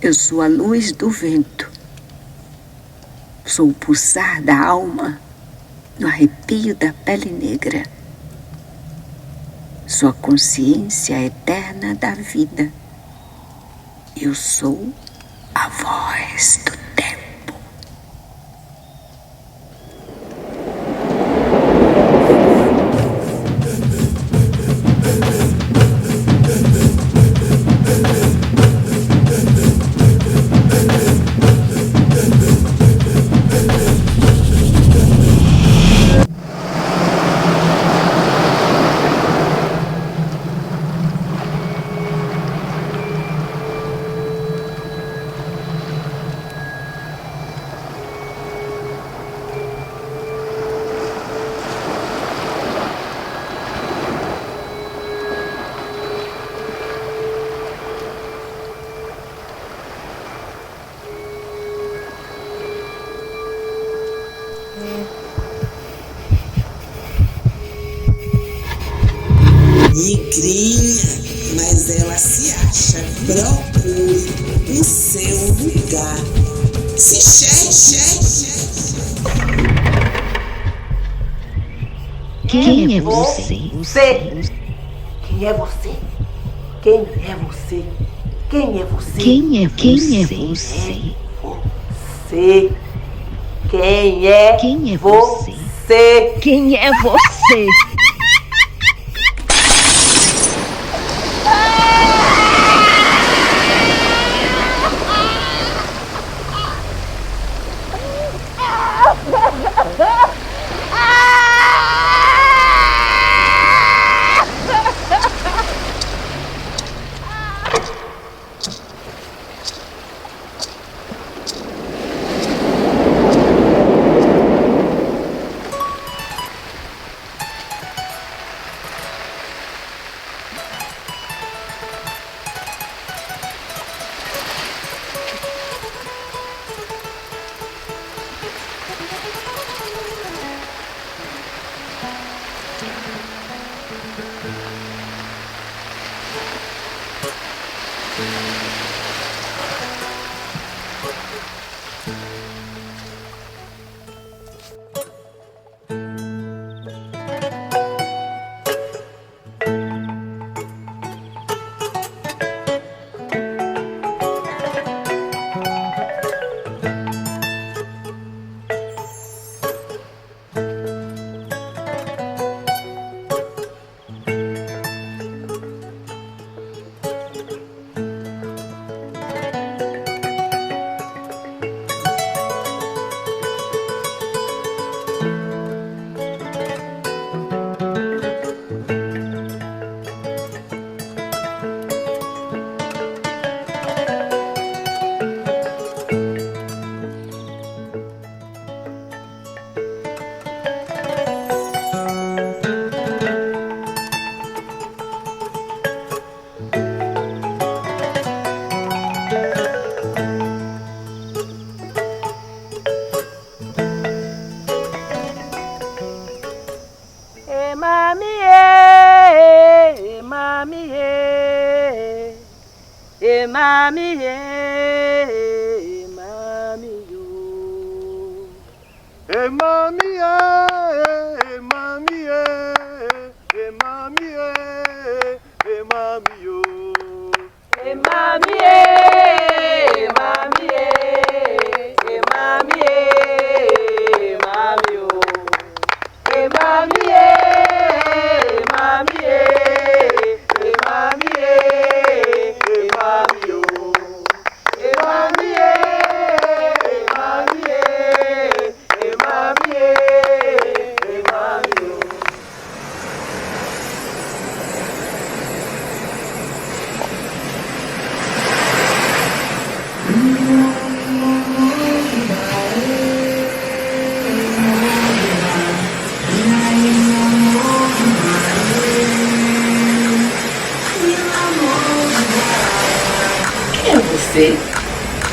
Eu sou a luz do vento. Sou o pulsar da alma no arrepio da pele negra. Sou a consciência eterna da vida. Eu sou a voz do tempo. Negrinha, mas ela se acha. Procure o seu lugar. Se chegue. Quem é você? Quem é você? Quem é você? Quem é você? Quem é você? Você. Quem é você? Quem é você?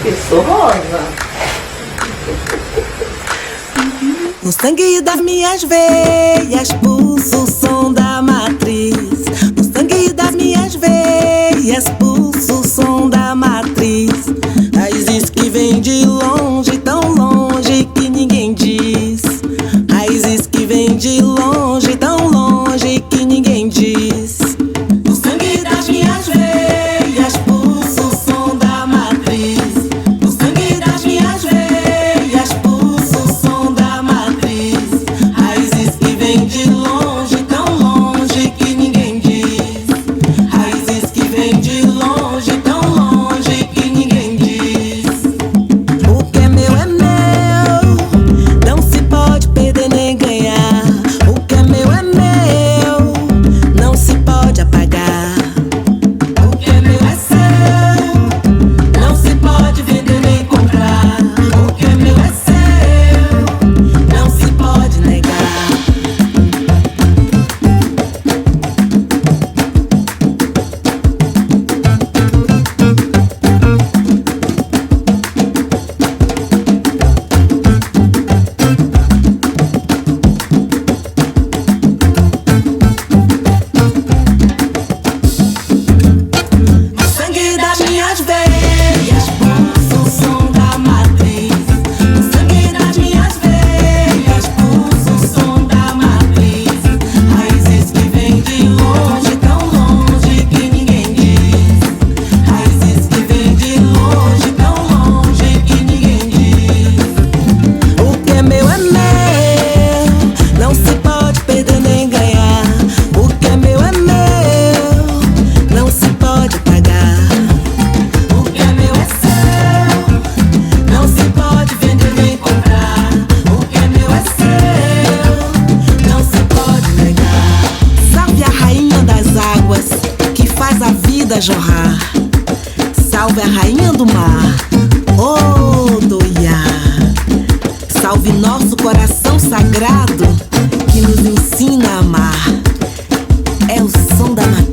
Eu sou Rosa. No sangue das minhas veias pulsa o som da matriz. No sangue das minhas veias pulsa o som da matriz. jorrar. Salve a rainha do mar, Odoiá. Salve nosso coração sagrado que nos ensina a amar. É o som da matriz.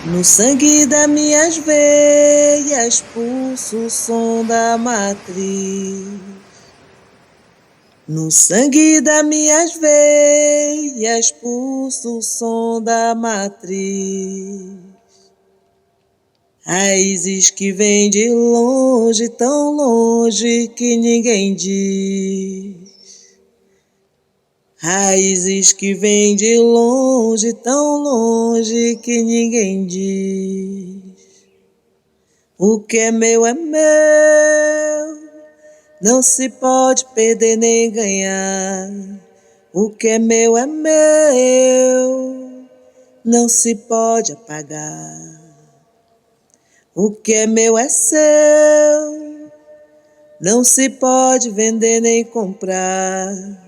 No sangue das minhas veias pulsa o som da matriz. No sangue das minhas veias pulsa o som da matriz. Raízes que vêm de longe, tão longe que ninguém diz. Raízes que vêm de longe, tão longe que ninguém diz. O que é meu, não se pode perder nem ganhar. O que é meu, não se pode apagar. Dona da casa, eu cheguei pra ficar. Dá-me licença, vamos trabalhar. Dona da casa, eu cheguei pra ficar. Com meus irmãos vamos festejar. Dona da casa, eu cheguei pra ficar. Dá-me licença, vamos trabalhar. Dona da casa, eu cheguei pra ficar. Com meus irmãos vamos festejar. No sangue das minhas veias pulsa o som da matriz. No sangue das minhas veias pulsa o som da matriz. Raízes que vêm de longe, tão longe que ninguém diz. Raízes que vêm de longe, tão longe que ninguém diz. O que é meu, não se pode perder nem ganhar. O que é meu, não se pode apagar. O que é meu é seu, não se pode vender nem comprar.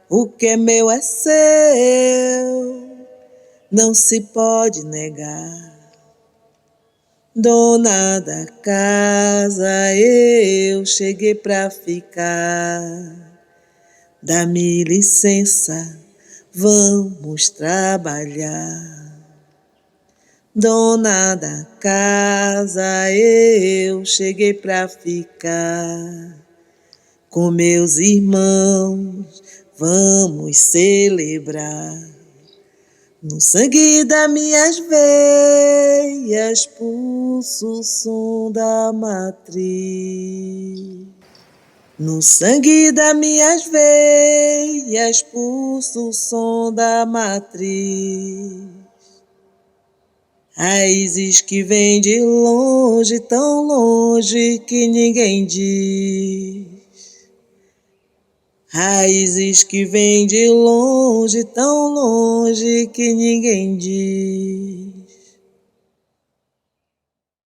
O que é meu é seu, não se pode negar. Dona da casa, eu cheguei pra ficar. Dá-me licença, vamos trabalhar. Dona da casa, eu cheguei pra ficar. Com meus irmãos vamos celebrar. No sangue das minhas veias pulsa o som da matriz. No sangue das minhas veias pulsa o som da matriz. Raízes que vêm de longe, tão longe que ninguém diz. Raízes que vêm de longe, tão longe que ninguém diz.